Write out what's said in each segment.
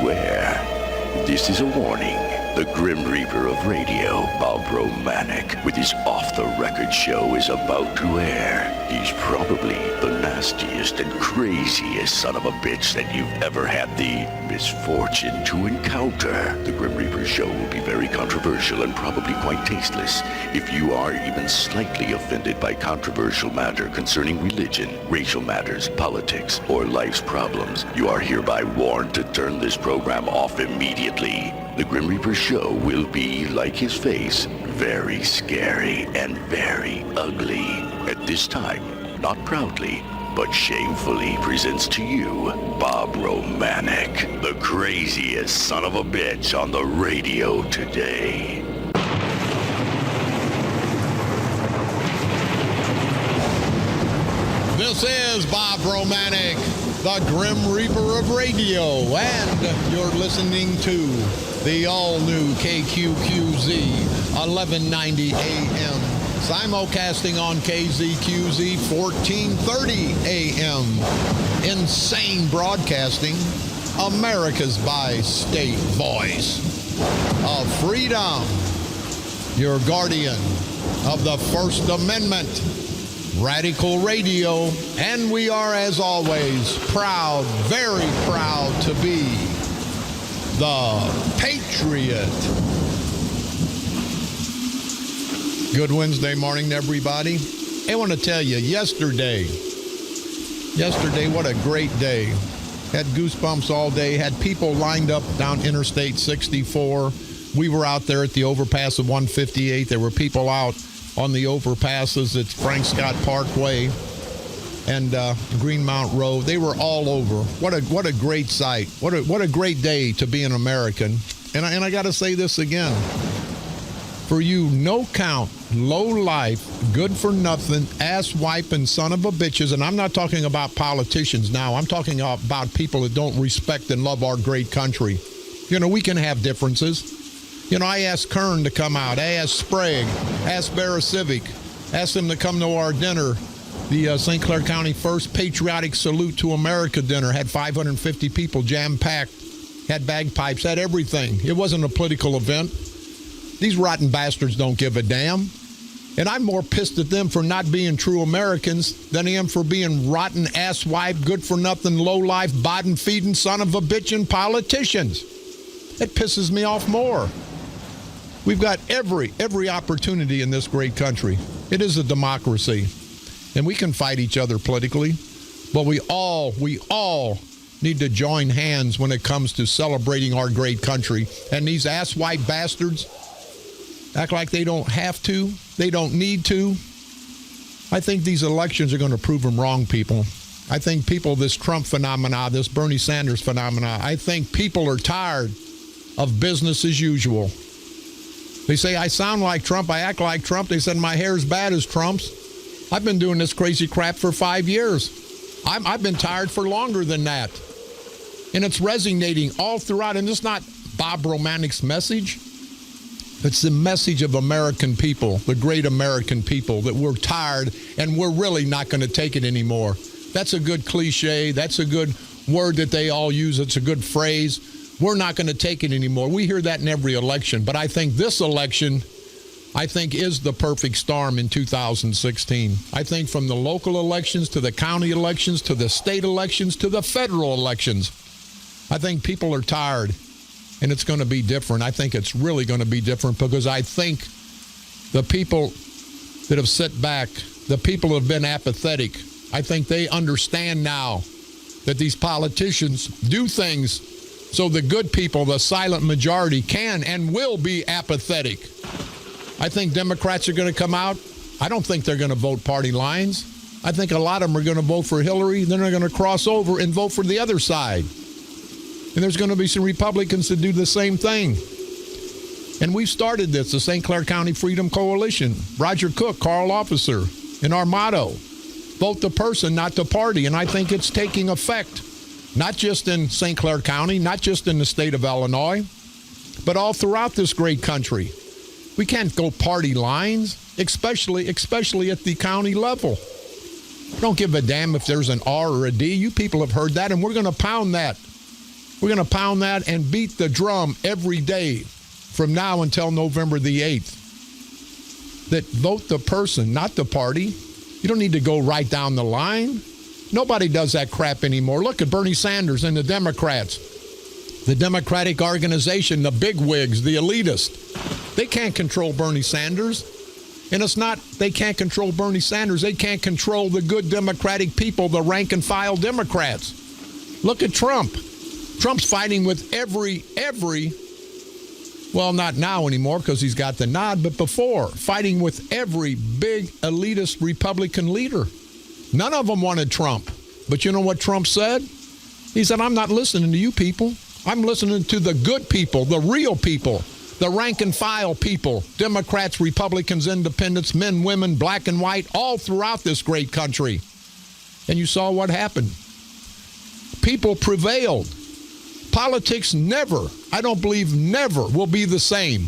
beware. This is a warning. The Grim Reaper of radio, Bob Romanik, with his off-the-record show is about to air. He's probably the nastiest and craziest son of a bitch that you've ever had the misfortune to encounter. The Grim Reaper show will be very controversial and probably quite tasteless. If you are even slightly offended by controversial matter concerning religion, racial matters, politics, or life's problems, you are hereby warned to turn this program off immediately. The Grim Reaper show will be, like his face, very scary and very ugly. At this time, not proudly, but shamefully presents to you, Bob Romanik, the craziest son of a bitch on the radio today. This is Bob Romanik, the Grim Reaper of radio, and you're listening to the all-new KQQZ 1190 AM, simulcasting on KZQZ 1430 AM. Insane broadcasting, America's bi-state voice of freedom, your guardian of the First Amendment, Radical Radio, and we are, as always, proud, very proud to be the Patriot. Good Wednesday morning, everybody. I want to tell you, yesterday, what a great day. Had goosebumps all day, had people lined up down Interstate 64. We were out there at the overpass of 158. There were people out on the overpasses at Frank Scott Parkway and Greenmount Road. They were all over. What a great sight. What a great day to be an American. And I got to say this again. For you no-count, low-life, good-for-nothing, ass-wiping son of a bitches, and I'm not talking about politicians now. I'm talking about people that don't respect and love our great country. You know, we can have differences. You know, I asked Kern to come out. I asked Sprague. Asked Barra-Civic. Asked them to come to our dinner. The St. Clair County First Patriotic Salute to America dinner. Had 550 people jam-packed. Had bagpipes. Had everything. It wasn't a political event. These rotten bastards don't give a damn. And I'm more pissed at them for not being true Americans than I am for being rotten, asswipe, good-for-nothing, low-life, bottom-feeding, son of a bitchin' politicians. It pisses me off more. We've got every opportunity in this great country. It is a democracy. And we can fight each other politically. But we all need to join hands when it comes to celebrating our great country. And these asswipe bastards act like they don't have to. They don't need to. I think these elections are going to prove them wrong, people. I think people, this Trump phenomena, this Bernie Sanders phenomena, I think people are tired of business as usual. They say, I sound like Trump, I act like Trump. They said my hair's bad as Trump's. I've been doing this crazy crap for 5 years. I've been tired for longer than that. And it's resonating all throughout. And it's not Bob Romanik's message. It's the message of American people, the great American people, that we're tired and we're really not going to take it anymore. That's a good cliche. That's a good word that they all use. It's a good phrase. We're not going to take it anymore. We hear that in every election. But I think this election, is the perfect storm in 2016. I think from the local elections to the county elections to the state elections to the federal elections, I think people are tired. And it's going to be different. I think it's really going to be different because I think the people that have sat back, the people that have been apathetic, I think they understand now that these politicians do things so the good people, the silent majority, can and will be apathetic. I think Democrats are going to come out. I don't think they're going to vote party lines. I think a lot of them are going to vote for Hillary. Then they're going to cross over and vote for the other side. And there's going to be some Republicans that do the same thing. And we've started this, the St. Clair County Freedom Coalition. Roger Cook, Carl Officer, and our motto, vote the person, not the party. And I think it's taking effect, not just in St. Clair County, not just in the state of Illinois, but all throughout this great country. We can't go party lines, especially at the county level. Don't give a damn if there's an R or a D. You people have heard that, and we're going to pound that. We're going to pound that and beat the drum every day from now until November the 8th. That vote the person, not the party. You don't need to go right down the line. Nobody does that crap anymore. Look at Bernie Sanders and the Democrats. The Democratic organization, the bigwigs, the elitists. They can't control Bernie Sanders. And it's not they can't control Bernie Sanders. They can't control the good Democratic people, the rank and file Democrats. Look at Trump. Trump's fighting with every, well, not now anymore because he's got the nod, but before, fighting with every big elitist Republican leader. None of them wanted Trump. But you know what Trump said? He said, I'm not listening to you people. I'm listening to the good people, the real people, the rank and file people, Democrats, Republicans, independents, men, women, black and white, all throughout this great country. And you saw what happened. People prevailed. Politics never, I don't believe never, will be the same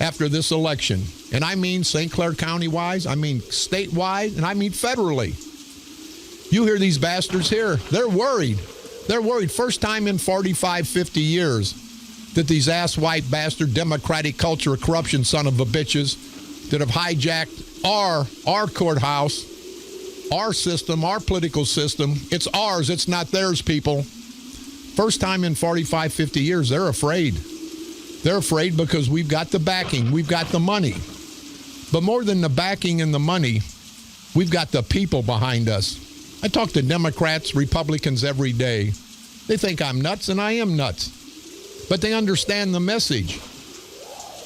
after this election. And I mean St. Clair County-wise, I mean statewide, and I mean federally. You hear these bastards here. They're worried. They're worried. First time in 45, 50 years that these ass-white bastard Democratic culture of corruption son of a bitches that have hijacked our courthouse, our system, our political system. It's ours. It's not theirs, people. First time in 45, 50 years, they're afraid. They're afraid because we've got the backing. We've got the money. But more than the backing and the money, we've got the people behind us. I talk to Democrats, Republicans every day. They think I'm nuts, and I am nuts. But they understand the message.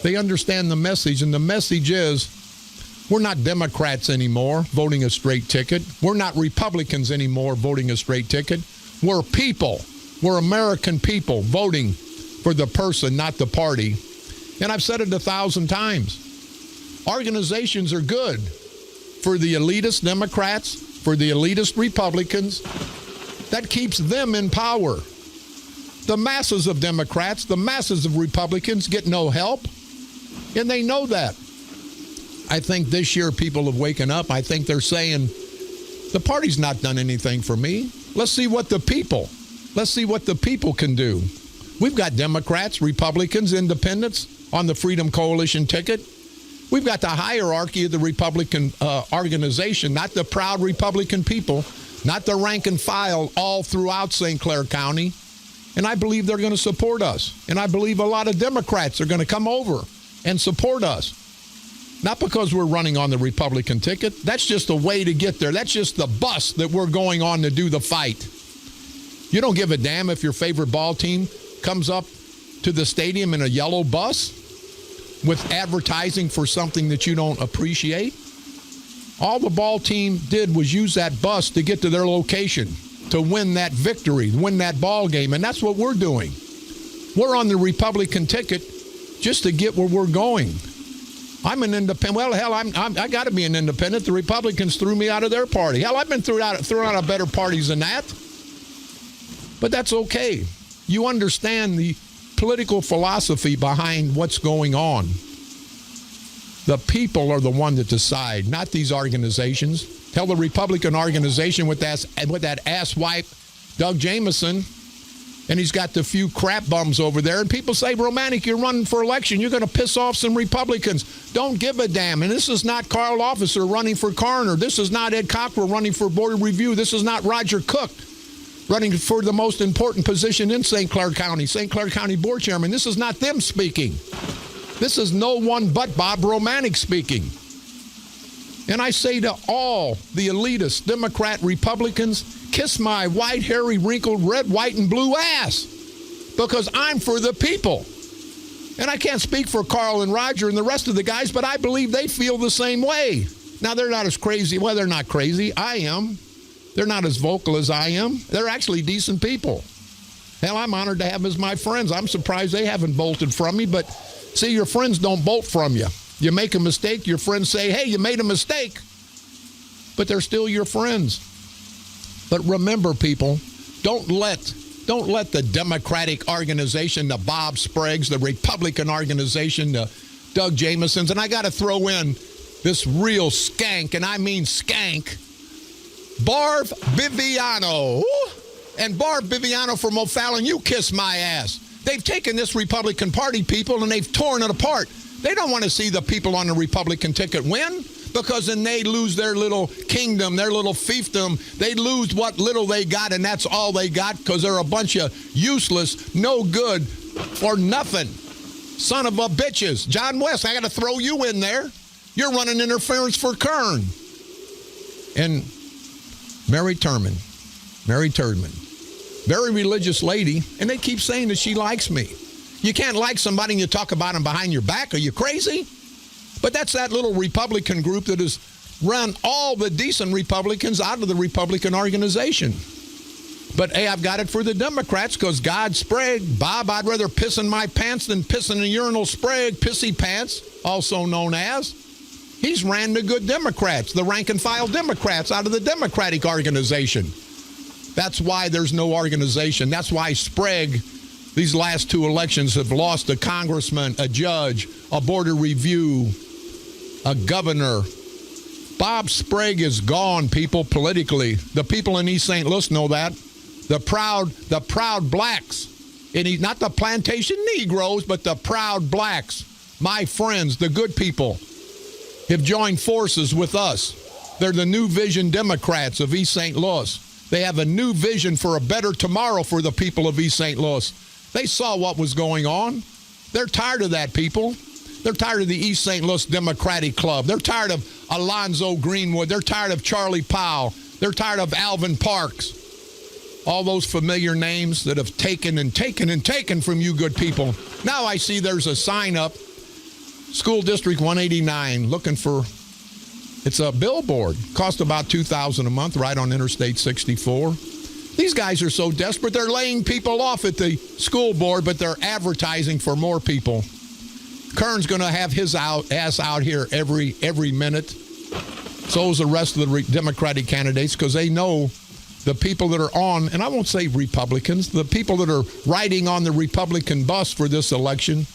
They understand the message, and the message is we're not Democrats anymore voting a straight ticket. We're not Republicans anymore voting a straight ticket. We're people. We're American people voting for the person, not the party. And I've said it 1,000 times. Organizations are good for the elitist Democrats, for the elitist Republicans. That keeps them in power. The masses of Democrats, the masses of Republicans get no help, and they know that. I think this year people have waken up. I think they're saying, the party's not done anything for me. Let's see what the people can do. We've got Democrats, Republicans, independents on the Freedom Coalition ticket. We've got the hierarchy of the Republican organization, not the proud Republican people, not the rank and file all throughout St. Clair County. And I believe they're going to support us. And I believe a lot of Democrats are going to come over and support us. Not because we're running on the Republican ticket. That's just a way to get there. That's just the bus that we're going on to do the fight. You don't give a damn if your favorite ball team comes up to the stadium in a yellow bus with advertising for something that you don't appreciate. All the ball team did was use that bus to get to their location, to win that victory, win that ball game. And that's what we're doing. We're on the Republican ticket just to get where we're going. I'm an independent. Well, hell, I got to be an independent. The Republicans threw me out of their party. Hell, I've been thrown out of better parties than that. But that's okay. You understand the political philosophy behind what's going on. The people are the one that decide, not these organizations. Hell, the Republican organization with that asswipe Doug Jamieson, and he's got the few crap bums over there. And people say, Romanik, you're running for election. You're going to piss off some Republicans. Don't give a damn. And this is not Carl Officer running for coroner. This is not Ed Cockrell running for Board of Review. This is not Roger Cook running for the most important position in St. Clair County, St. Clair County Board Chairman. This is not them speaking. This is no one but Bob Romanik speaking. And I say to all the elitists, Democrat, Republicans, kiss my white, hairy, wrinkled, red, white, and blue ass, because I'm for the people. And I can't speak for Carl and Roger and the rest of the guys, but I believe they feel the same way. Now, they're not as crazy. Well, they're not crazy. I am. They're not as vocal as I am. They're actually decent people. Hell, I'm honored to have them as my friends. I'm surprised they haven't bolted from me, but see, your friends don't bolt from you. You make a mistake, your friends say, hey, you made a mistake. But they're still your friends. But remember, people, don't let the Democratic organization, the Bob Spragues, the Republican organization, the Doug Jamiesons, and I got to throw in this real skank, and I mean skank, Barb Viviano. And Barb Viviano from O'Fallon, you kiss my ass. They've taken this Republican Party, people, and they've torn it apart. They don't want to see the people on the Republican ticket win, because then they lose their little kingdom, their little fiefdom. They lose what little they got, and that's all they got, because they're a bunch of useless, no good, or nothing son of a bitches. John West, I got to throw you in there. You're running interference for Kern. And Mary Turman, very religious lady, and they keep saying that she likes me. You can't like somebody and you talk about them behind your back. Are you crazy? But that's that little Republican group that has run all the decent Republicans out of the Republican organization. But, hey, I've got it for the Democrats, because God Sprague, Bob, I'd rather piss in my pants than piss in a urinal. Sprague, Pissy Pants, also known as. He's ran the good Democrats, the rank-and-file Democrats, out of the Democratic organization. That's why there's no organization. That's why Sprague, these last two elections, have lost a congressman, a judge, a border review, a governor. Bob Sprague is gone, people, politically. The people in East St. Louis know that. The proud blacks, and not the plantation Negroes, but the proud blacks, my friends, the good people, have joined forces with us. They're the New Vision Democrats of East St. Louis. They have a new vision for a better tomorrow for the people of East St. Louis. They saw what was going on. They're tired of that, people. They're tired of the East St. Louis Democratic Club. They're tired of Alonzo Greenwood. They're tired of Charlie Powell. They're tired of Alvin Parks. All those familiar names that have taken and taken and taken from you good people. Now I see there's a sign up, School District 189, looking for, it's a billboard. Cost about $2,000 a month, right on Interstate 64. These guys are so desperate, they're laying people off at the school board, but they're advertising for more people. Kern's going to have his ass out here every minute. So is the rest of the Democratic candidates, because they know the people that are on, and I won't say Republicans, the people that are riding on the Republican bus for this election,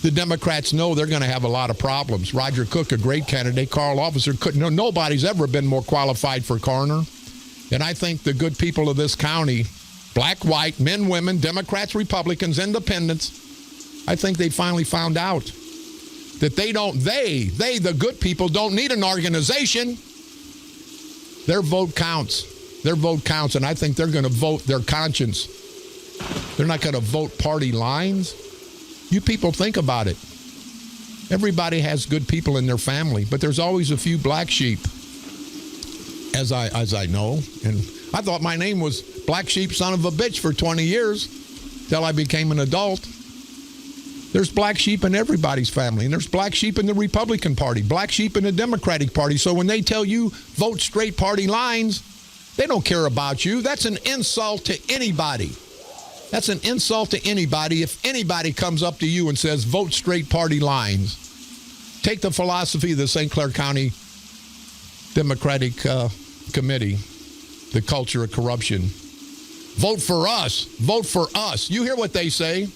the Democrats know they're going to have a lot of problems. Roger Cook, a great candidate. Carl Officer couldn't. Nobody's ever been more qualified for coroner. And I think the good people of this county, black, white, men, women, Democrats, Republicans, independents, I think they finally found out that the good people, don't need an organization. Their vote counts. Their vote counts, and I think they're going to vote their conscience. They're not going to vote party lines. You people think about it. Everybody has good people in their family, but there's always a few black sheep, as I know. And I thought my name was Black Sheep Son of a Bitch for 20 years till I became an adult. There's black sheep in everybody's family, and there's black sheep in the Republican Party, black sheep in the Democratic Party. So when they tell you vote straight party lines, they don't care about you. That's an insult to anybody. That's an insult to anybody if anybody comes up to you and says vote straight party lines. Take the philosophy of the St. Clair County Democratic Committee, the culture of corruption. Vote for us. Vote for us. You hear what they say?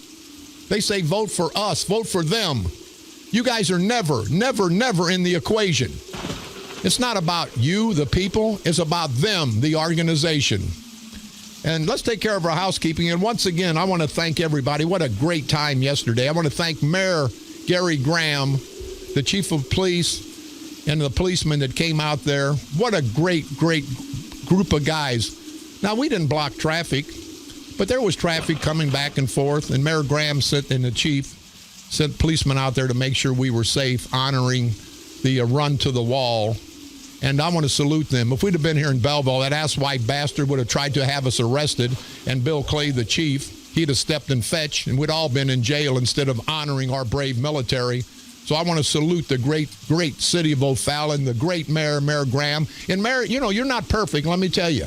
They say vote for us. Vote for them. You guys are never in the equation. It's not about you, the people. It's about them, the organization. And let's take care of our housekeeping. And once again, I want to thank everybody. What a great time yesterday. I want to thank Mayor Gary Graham, the chief of police, and the policemen that came out there. What a great group of guys. Now, we didn't block traffic, but there was traffic coming back and forth. And Mayor Graham and the chief sent policemen out there to make sure we were safe, honoring the run to the wall. And I want to salute them. If we'd have been here in Belleville, that ass-white bastard would have tried to have us arrested, and Bill Clay, the chief, he'd have stepped and fetched, and we'd all been in jail instead of honoring our brave military. So I want to salute the great city of O'Fallon, the great mayor, Mayor Graham. And Mayor, you know, you're not perfect, let me tell you.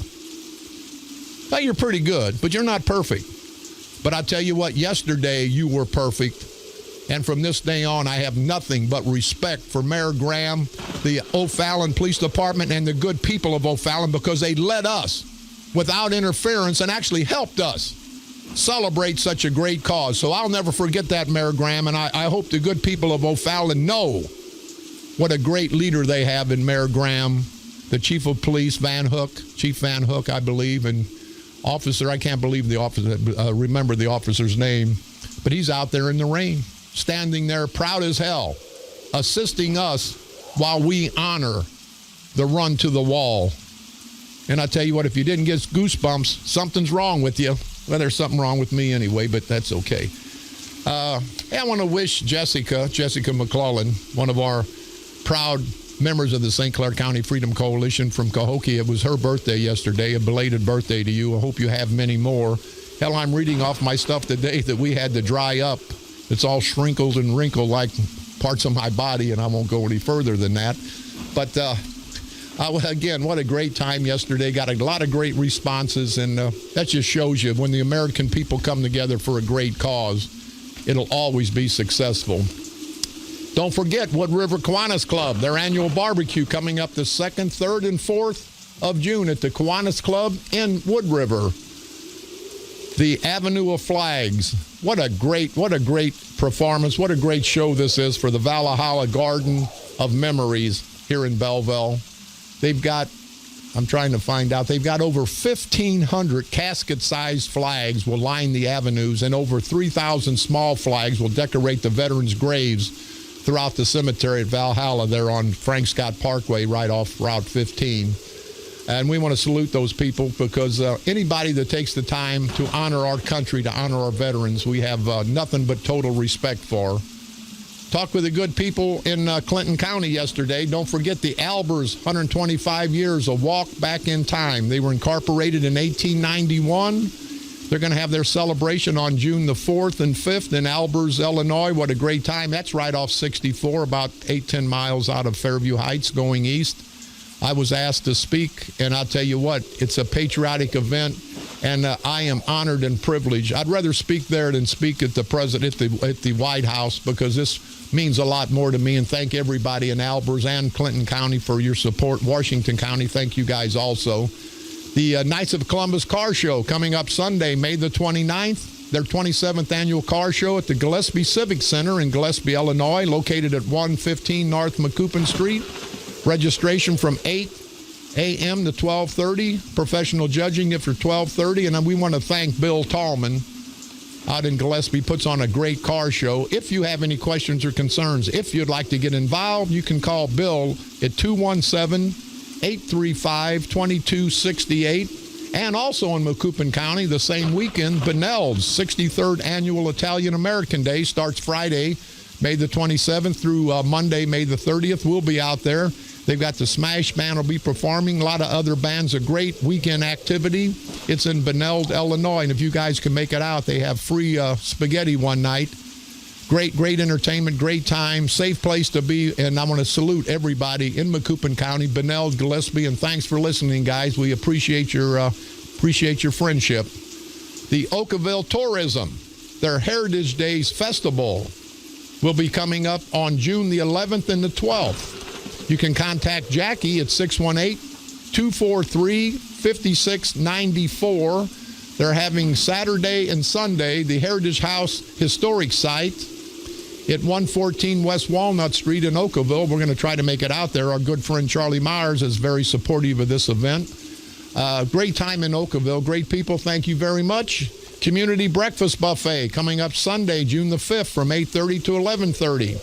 Well, you're pretty good, but you're not perfect. But I'll tell you what, yesterday you were perfect. And from this day on, I have nothing but respect for Mayor Graham, the O'Fallon Police Department, and the good people of O'Fallon, because they led us without interference and actually helped us celebrate such a great cause. So I'll never forget that, Mayor Graham, and I hope the good people of O'Fallon know what a great leader they have in Mayor Graham, the chief of police, Chief Van Hook, I believe, and officer. I can't believe the officer, remember the officer's name, but he's out there in the rain, standing there proud as hell, assisting us while we honor the run to the wall. And I tell you what, if you didn't get goosebumps, something's wrong with you. Well, there's something wrong with me anyway, but that's okay. Hey, I want to wish Jessica McClellan, one of our proud members of the St. Clair County Freedom Coalition from Cahokia. It was her birthday yesterday, a belated birthday to you. I hope you have many more. Hell, I'm reading off my stuff today that we had to dry up. It's all shrinkled and wrinkled like parts of my body, and I won't go any further than that. But again, what a great time yesterday. Got a lot of great responses, and that just shows you when the American people come together for a great cause, it'll always be successful. Don't forget Wood River Kiwanis Club, their annual barbecue coming up the 2nd, 3rd, and 4th of June at the Kiwanis Club in Wood River. The Avenue of Flags. What a great performance. What a great show this is for the Valhalla Garden of Memories here in Belleville. They've got, I'm trying to find out, they've got over 1,500 casket-sized flags will line the avenues, and over 3,000 small flags will decorate the veterans' graves throughout the cemetery at Valhalla there on Frank Scott Parkway right off Route 15. And we want to salute those people because anybody that takes the time to honor our country, to honor our veterans, we have nothing but total respect for. Talked with the good people in Clinton County yesterday. Don't forget the Albers, 125 years, a walk back in time. They were incorporated in 1891. They're going to have their celebration on June the 4th and 5th in Albers, Illinois. What a great time. That's right off 64, about 8-10 miles out of Fairview Heights going east. I was asked to speak, and I'll tell you what, it's a patriotic event, and I am honored and privileged. I'd rather speak there than speak at the White House, because this means a lot more to me, and thank everybody in Albers and Clinton County for your support. Washington County, thank you guys also. The Knights of Columbus Car Show coming up Sunday, May the 29th. Their 27th annual car show at the Gillespie Civic Center in Gillespie, Illinois, located at 115 North Macoupin Street. Registration from 8 a.m. to 12:30. Professional judging after 12:30. And we want to thank Bill Tallman out in Gillespie. Puts on a great car show. If you have any questions or concerns, if you'd like to get involved, you can call Bill at 217-835-2268. And also in Macoupin County, the same weekend, Benel's 63rd Annual Italian American Day starts Friday, May the 27th through Monday, May the 30th. We'll be out there. They've got the Smash Band will be performing. A lot of other bands. A great weekend activity. It's in Benel, Illinois. And if you guys can make it out, they have free spaghetti one night. Great entertainment, great time, safe place to be. And I want to salute everybody in Macoupin County, Benel, Gillespie, and thanks for listening, guys. We appreciate your friendship. The Oakville Tourism, their Heritage Days Festival, will be coming up on June the 11th and the 12th. You can contact Jackie at 618-243-5694. They're having Saturday and Sunday, the Heritage House Historic Site at 114 West Walnut Street in Oakville. We're going to try to make it out there. Our good friend Charlie Myers is very supportive of this event. Great time in Oakville. Great people. Thank you very much. Community Breakfast Buffet coming up Sunday, June the 5th from 8:30 to 11:30.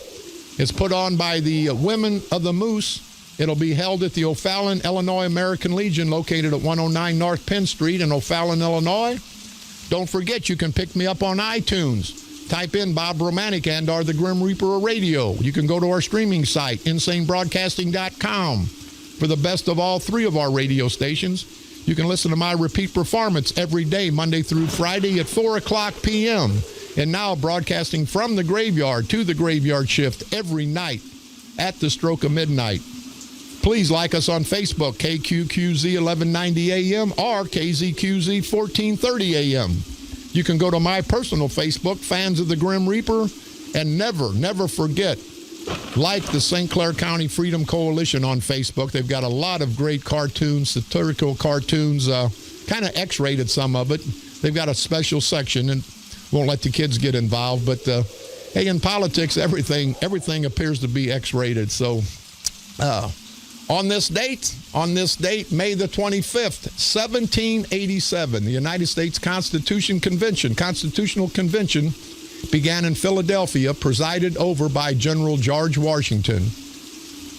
It's put on by the Women of the Moose. It'll be held at the O'Fallon, Illinois American Legion, located at 109 North Penn Street in O'Fallon, Illinois. Don't forget, you can pick me up on iTunes. Type in Bob Romanik and or the Grim Reaper of Radio. You can go to our streaming site, insanebroadcasting.com, for the best of all three of our radio stations. You can listen to my repeat performance every day, Monday through Friday at 4 o'clock p.m. And now broadcasting from the graveyard to the graveyard shift every night at the stroke of midnight. Please like us on Facebook, KQQZ 1190 AM or KZQZ 1430 AM. You can go to my personal Facebook, Fans of the Grim Reaper, and never forget, like the St. Clair County Freedom Coalition on Facebook. They've got a lot of great cartoons, satirical cartoons, kind of X-rated some of it. They've got a special section and won't let the kids get involved. But, hey, in politics, everything appears to be X-rated. So On this date, May the 25th, 1787, the United States Constitutional Convention began in Philadelphia, presided over by General George Washington.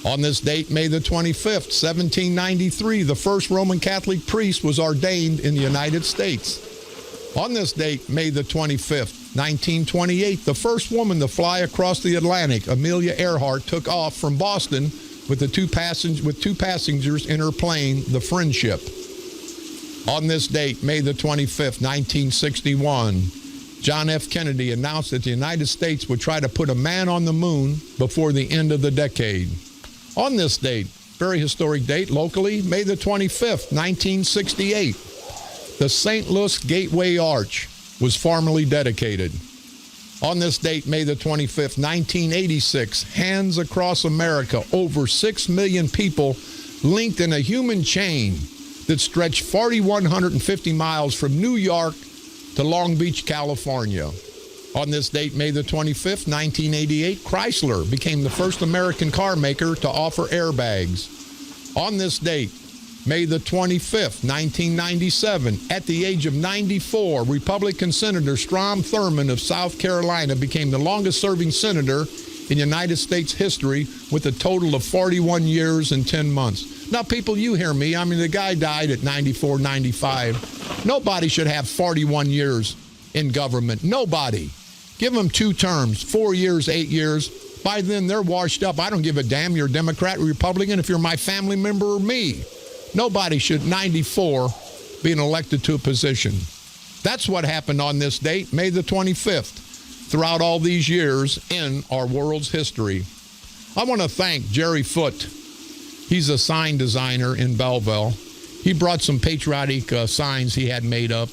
On this date, May the 25th, 1793, the first Roman Catholic priest was ordained in the United States. On this date, May the 25th, 1928, the first woman to fly across the Atlantic, Amelia Earhart, took off from Boston with two passengers in her plane, the Friendship. On this date, May the 25th, 1961, John F. Kennedy announced that the United States would try to put a man on the moon before the end of the decade. On this date, very historic date locally, May the 25th, 1968, the St. Louis Gateway Arch was formally dedicated. On this date, May the 25th, 1986, hands across America, over 6 million people linked in a human chain that stretched 4,150 miles from New York to Long Beach, California. On this date, May the 25th, 1988, Chrysler became the first American car maker to offer airbags. On this date, May the 25th, 1997, at the age of 94, Republican Senator Strom Thurmond of South Carolina became the longest-serving senator in United States history with a total of 41 years and 10 months. Now, people, you hear me. I mean, the guy died at 94, 95. Nobody should have 41 years in government. Nobody. Give them 2 terms, 4 years, 8 years. By then, they're washed up. I don't give a damn. You're a Democrat or Republican if you're my family member or me. Nobody should, 94, being elected to a position. That's what happened on this date, May the 25th, throughout all these years in our world's history. I want to thank Jerry Foote. He's a sign designer in Belleville. He brought some patriotic signs he had made up.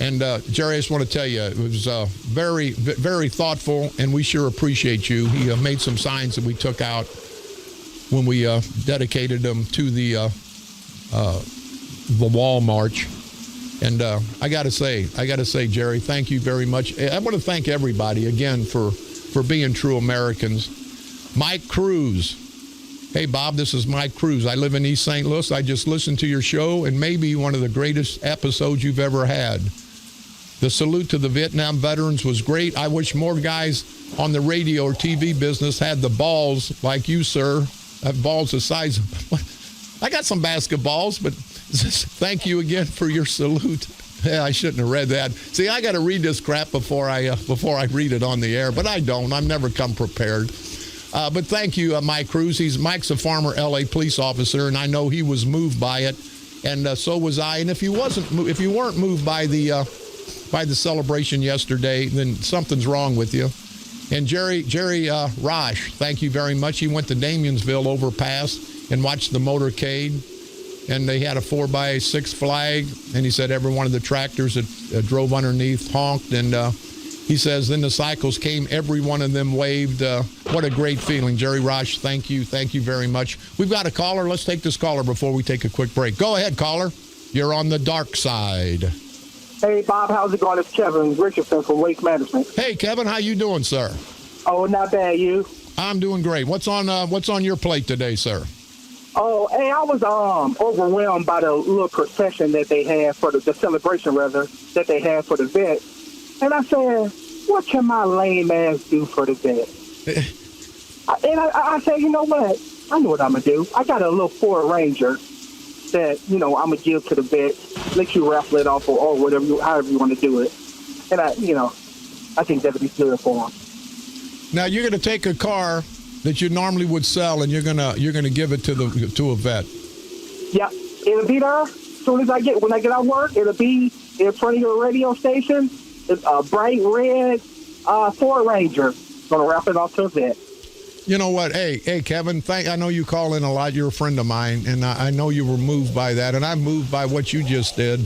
And Jerry, I just want to tell you, it was very, very thoughtful, and we sure appreciate you. He made some signs that we took out when we dedicated them to the wall march. And I got to say, Jerry, thank you very much. I want to thank everybody again for being true Americans. Mike Cruz. Hey, Bob, this is Mike Cruz. I live in East St. Louis. I just listened to your show, and maybe one of the greatest episodes you've ever had. The salute to the Vietnam veterans was great. I wish more guys on the radio or TV business had the balls like you, sir. Have balls the size of... I got some basketballs, but thank you again for your salute. Yeah, I shouldn't have read that. See, I got to read this crap before I read it on the air, but I don't. I've never come prepared. But thank you, Mike Cruz. Mike's a former L.A. police officer, and I know he was moved by it, and so was I. And if you weren't moved by the celebration yesterday, then something's wrong with you. And Jerry Rosh, thank you very much. He went to Damiensville overpass and watched the motorcade, and they had a 4x6 flag, and he said every one of the tractors that drove underneath honked, and he says then the cycles came, every one of them waved. What a great feeling. Jerry Rosh, thank you very much. We've got a caller. Let's take this caller before we take a quick break. Go ahead, caller. You're on the dark side. Hey, Bob, how's it going? It's Kevin Richardson from Waste Management. Hey, Kevin, how you doing, sir? Oh, not bad, you? I'm doing great. What's on your plate today, sir? Oh, hey, I was overwhelmed by the little procession that they had for the celebration, rather, that they had for the vet. And I said, what can my lame ass do for the vet? I said, you know what? I know what I'm going to do. I got a little Ford Ranger that, I'm going to give to the vet, let you raffle it off or whatever, however you want to do it. And I think that'll be good for them. Now, you're going to take a car that you normally would sell, and you're gonna give it to a vet. Yeah, it'll be there as soon as when I get out of work. It'll be in front of your radio station. It's a bright red Ford Ranger. Gonna wrap it off to a vet. You know what? Hey, Kevin. I know you call in a lot. You're a friend of mine, and I know you were moved by that, and I'm moved by what you just did.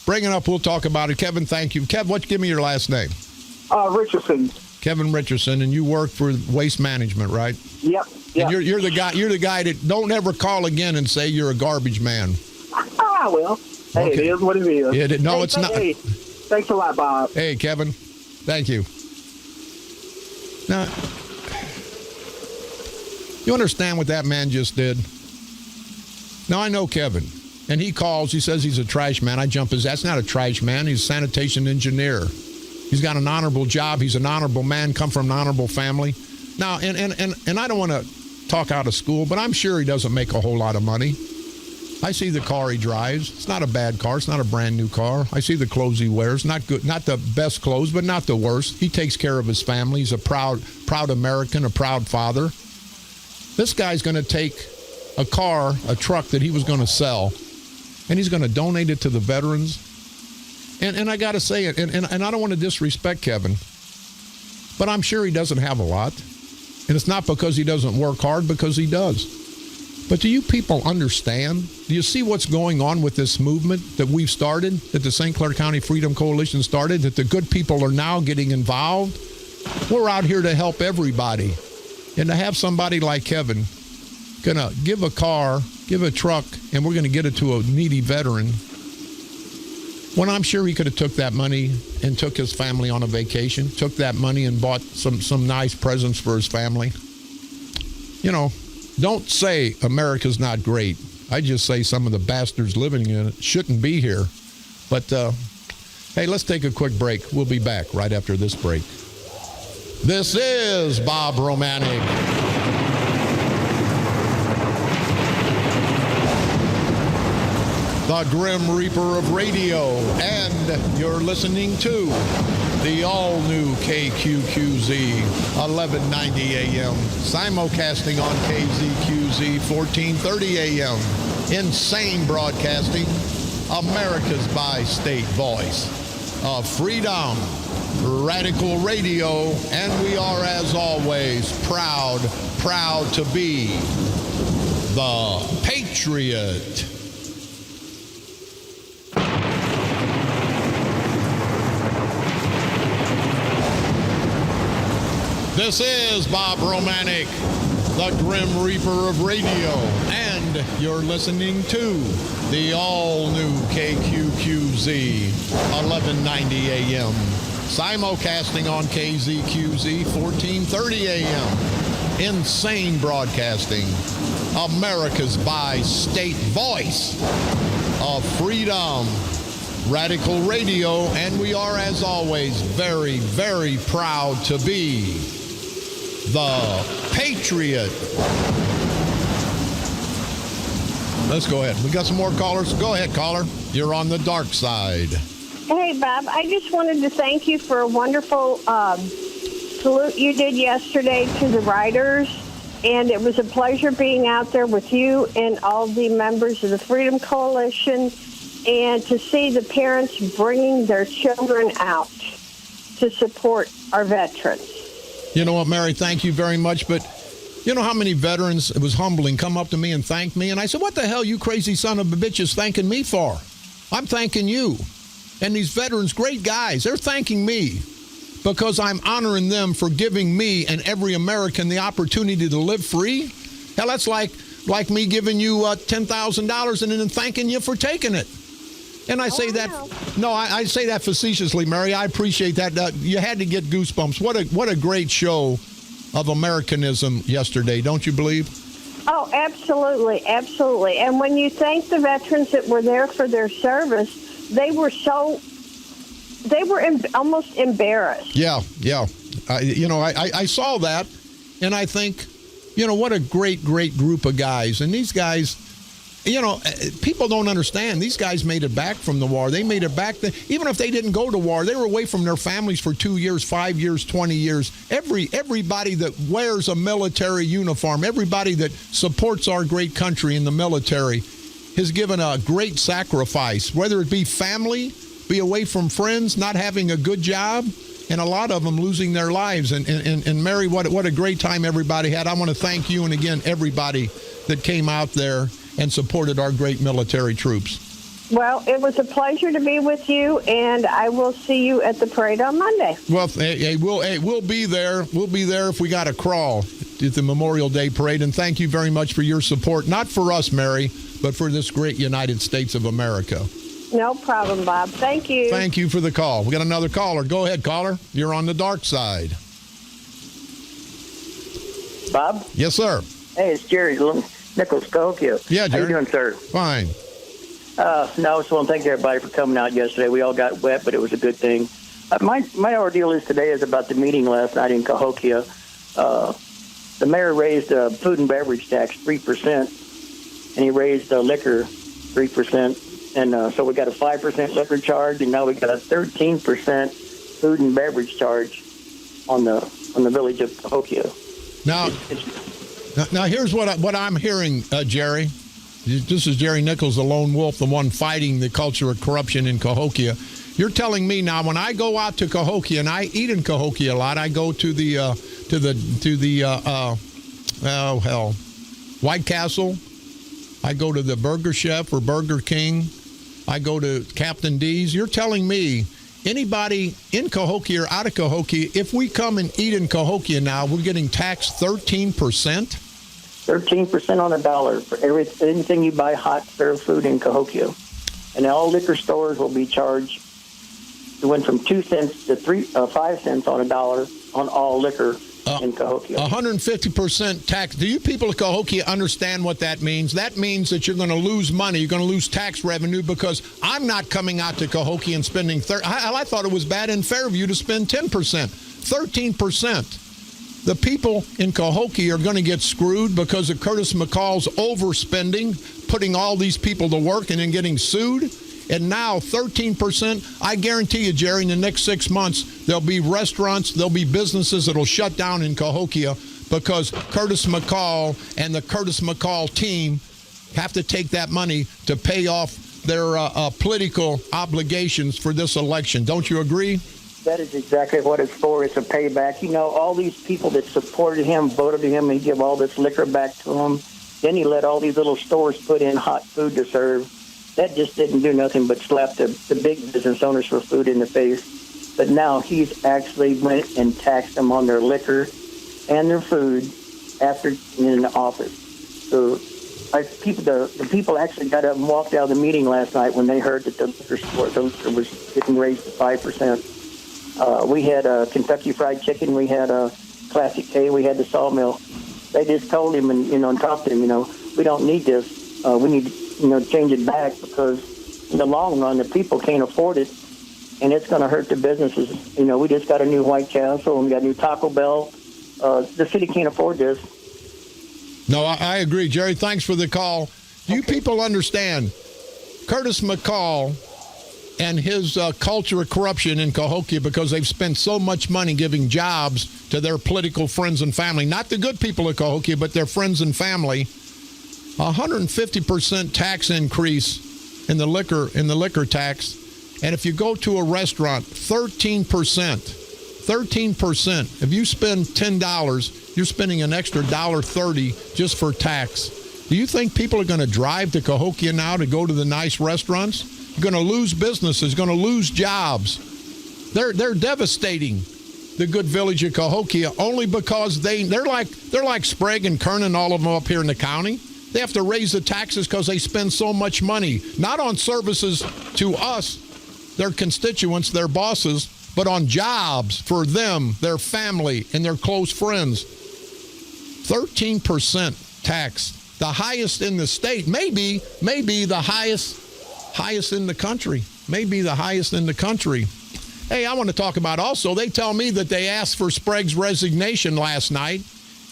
Bring it up. We'll talk about it. Kevin, thank you. Kev, give me your last name. Richardson. Kevin Richardson, and you work for Waste Management, right? Yep. And you're the guy. You're the guy that don't ever call again and say you're a garbage man. Well, hey, okay. It is what it is. It's not. Hey, thanks a lot, Bob. Hey, Kevin, thank you. Now, You understand what that man just did? Now, I know Kevin, and he calls. He says he's a trash man. I jump his ass. Not a trash man. He's a sanitation engineer. He's got an honorable job. He's an honorable man, come from an honorable family. Now, and I don't want to talk out of school, but I'm sure he doesn't make a whole lot of money. I see the car he drives. It's not a bad car. It's not a brand new car. I see the clothes he wears. Not good, not the best clothes, but not the worst. He takes care of his family. He's a proud American, a proud father. This guy's going to take a car, a truck that he was going to sell, and he's going to donate it to the veterans. And I got to say it, and I don't want to disrespect Kevin, but I'm sure he doesn't have a lot. And it's not because he doesn't work hard, because he does. But do you people understand? Do you see what's going on with this movement that we've started, that the St. Clair County Freedom Coalition started, that the good people are now getting involved? We're out here to help everybody. And to have somebody like Kevin gonna give a car, give a truck, and we're gonna get it to a needy veteran, when I'm sure he could have took that money and took his family on a vacation, took that money and bought some nice presents for his family. You know, don't say America's not great. I just say some of the bastards living in it shouldn't be here. But, hey, let's take a quick break. We'll be back right after this break. This is Bob Romanik. The Grim Reaper of radio, and you're listening to the all-new KQQZ 1190 AM, simulcasting on KZQZ 1430 AM, insane broadcasting, America's bi-state voice of freedom, radical radio, and we are, as always, proud to be the Patriot. This is Bob Romanik, the Grim Reaper of radio, and you're listening to the all-new KQQZ 1190 AM, simulcasting on KZQZ 1430 AM, insane broadcasting, America's bi-state voice of freedom, radical radio, and we are, as always, very, very proud to be the Patriot. Let's go ahead. We got some more callers. Go ahead, caller. You're on the dark side. Hey, Bob. I just wanted to thank you for a wonderful salute you did yesterday to the writers. And it was a pleasure being out there with you and all the members of the Freedom Coalition, and to see the parents bringing their children out to support our veterans. You know what, Mary, thank you very much. But you know how many veterans, it was humbling, come up to me and thank me. And I said, what the hell you crazy son of a bitch is thanking me for? I'm thanking you. And these veterans, great guys, they're thanking me because I'm honoring them for giving me and every American the opportunity to live free. Hell, that's like me giving you $10,000 and then thanking you for taking it. And I say that, no, I say that facetiously, Mary. I appreciate that. You had to get goosebumps. What a great show of Americanism yesterday, don't you believe? Oh, absolutely, absolutely. And when you thank the veterans that were there for their service, they were almost embarrassed. Yeah. I saw that, and I think, what a great group of guys. And these guys, people don't understand. These guys made it back from the war. They made it back. Even if they didn't go to war, they were away from their families for 2 years, 5 years, 20 years. Everybody that wears a military uniform, everybody that supports our great country in the military has given a great sacrifice, whether it be family, be away from friends, not having a good job, and a lot of them losing their lives. And Mary, what a great time everybody had. I want to thank you, and again, everybody that came out there and supported our great military troops. Well, it was a pleasure to be with you, and I will see you at the parade on Monday. Well, we'll be there. We'll be there if we got to crawl at the Memorial Day parade, and thank you very much for your support, not for us, Mary, but for this great United States of America. No problem, Bob. Thank you. Thank you for the call. We got another caller. Go ahead, caller. You're on the dark side. Bob? Yes, sir. Hey, it's Jerry Nichols, Cahokia. Yeah, Jerry. How you doing, sir? Fine. No, I just want to thank everybody for coming out yesterday. We all got wet, but it was a good thing. My ordeal is about the meeting last night in Cahokia. The mayor raised food and beverage tax 3%, and he raised liquor 3%. And so we got a 5% liquor charge, and now we got a 13% food and beverage charge on the village of Cahokia. Now here's what I'm hearing, Jerry. This is Jerry Nichols, the lone wolf, the one fighting the culture of corruption in Cahokia. You're telling me now, when I go out to Cahokia, and I eat in Cahokia a lot, I go to the White Castle. I go to the Burger Chef or Burger King. I go to Captain D's. You're telling me anybody in Cahokia or out of Cahokia, if we come and eat in Cahokia now, we're getting taxed 13%? 13% on the dollar for anything you buy hot served food in Cahokia. And all liquor stores will be charged. It went from 2 cents to 5 cents on a dollar on all liquor in Cahokia. 150% tax. Do you people of Cahokia understand what that means? That means that you're going to lose money. You're going to lose tax revenue because I'm not coming out to Cahokia and spending I thought it was bad in Fairview to spend 10%, 13%. The people in Cahokia are going to get screwed because of Curtis McCall's overspending, putting all these people to work and then getting sued. And now 13%, I guarantee you, Jerry, in the next 6 months, there'll be restaurants, there'll be businesses that'll shut down in Cahokia because Curtis McCall and the Curtis McCall team have to take that money to pay off their political obligations for this election. Don't you agree? That is exactly what it's for. It's a payback. You know, all these people that supported him, voted for him, he gave all this liquor back to them. Then he let all these little stores put in hot food to serve. That just didn't do nothing but slap the big business owners for food in the face. But now he's actually went and taxed them on their liquor and their food after being in the office. So the people actually got up and walked out of the meeting last night when they heard that the liquor was getting raised to 5%. We had Kentucky Fried Chicken. We had Classic K. We had the Sawmill. They just told him and talked to him, we don't need this. We need to, change it back because in the long run, the people can't afford it, and it's going to hurt the businesses. We just got a new White Castle and we got a new Taco Bell. The city can't afford this. No, I agree. Jerry, thanks for the call. Do you people understand Curtis McCall and his culture of corruption in Cahokia because they've spent so much money giving jobs to their political friends and family, not the good people of Cahokia, but their friends and family. 150% tax increase in the liquor tax. And if you go to a restaurant, 13%. 13%. If you spend $10, you're spending an extra $1.30 just for tax. Do you think people are going to drive to Cahokia now to go to the nice restaurants? Going to lose businesses, going to lose jobs. They're devastating the good village of Cahokia only because they're like Sprague and Kernan, all of them up here in the county. They have to raise the taxes because they spend so much money, not on services to us, their constituents, their bosses, but on jobs for them, their family, and their close friends. 13% tax, the highest in the state, maybe the highest in the country. Maybe the highest in the country. Hey, I want to talk about also, they tell me that they asked for Sprague's resignation last night.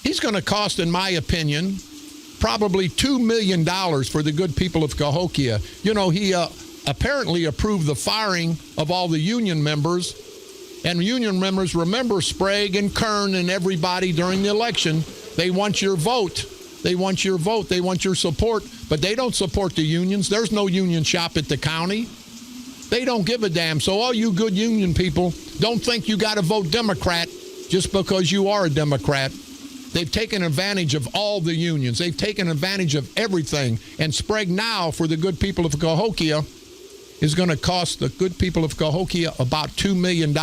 He's going to cost, in my opinion, probably $2 million for the good people of Cahokia. He apparently approved the firing of all the union members. And union members remember Sprague and Kern and everybody during the election. They want your vote. They want your vote. They want your support. But they don't support the unions. There's no union shop at the county. They don't give a damn. So all you good union people, don't think you got to vote Democrat just because you are a Democrat. They've taken advantage of all the unions. They've taken advantage of everything. And Sprague now, for the good people of Cahokia, is going to cost the good people of Cahokia about $2 million.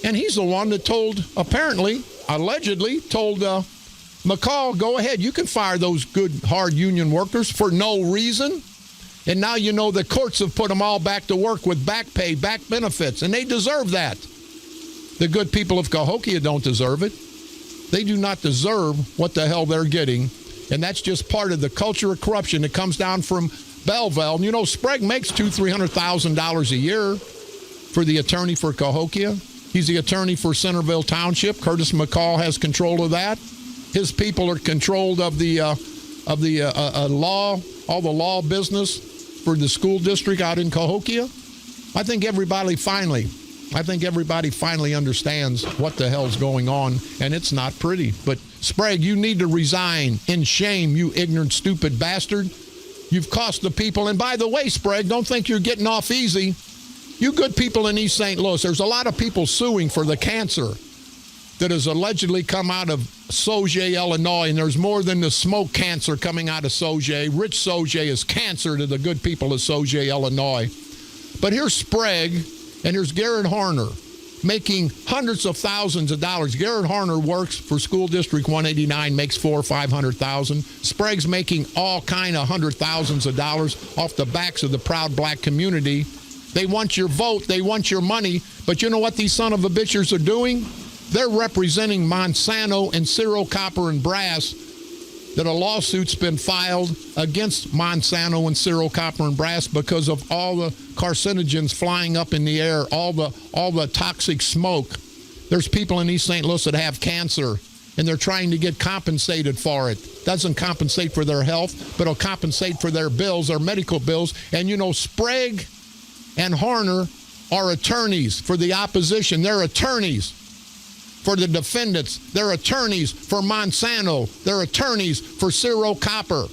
And he's the one that allegedly told McCall, go ahead, you can fire those good, hard union workers for no reason. And now the courts have put them all back to work with back pay, back benefits, and they deserve that. The good people of Cahokia don't deserve it. They do not deserve what the hell they're getting. And that's just part of the culture of corruption that comes down from Belleville. And you know, Sprague makes $200,000-$300,000 a year for the attorney for Cahokia. He's the attorney for Centerville Township. Curtis McCall has control of that. His people are controlled of the law, all the law business for the school district out in Cahokia. I think everybody finally understands what the hell's going on, and it's not pretty. But Sprague, you need to resign in shame, you ignorant, stupid bastard. You've cost the people. And by the way, Sprague, don't think you're getting off easy. You good people in East St. Louis, there's a lot of people suing for the cancer that has allegedly come out of Sauget, Illinois, and there's more than the smoke cancer coming out of Sauget. Rich Sauget is cancer to the good people of Sauget, Illinois. But here's Sprague, and here's Garrett Harner making hundreds of thousands of dollars. Garrett Harner works for School District 189, makes $400,000 or $500,000. Sprague's making all kind of hundred thousands of dollars off the backs of the proud black community. They want your vote, they want your money, but you know what these son of a bitches are doing? They're representing Monsanto and Cyril Copper and Brass, that a lawsuit's been filed against Monsanto and Cyril Copper and Brass because of all the carcinogens flying up in the air, all the toxic smoke. There's people in East St. Louis that have cancer, and they're trying to get compensated for it. Doesn't compensate for their health, but it'll compensate for their bills, their medical bills. And you know, Sprague and Harner are attorneys for the opposition. They're attorneys for the defendants. They're attorneys for Monsanto. They're attorneys for Cyril Copper.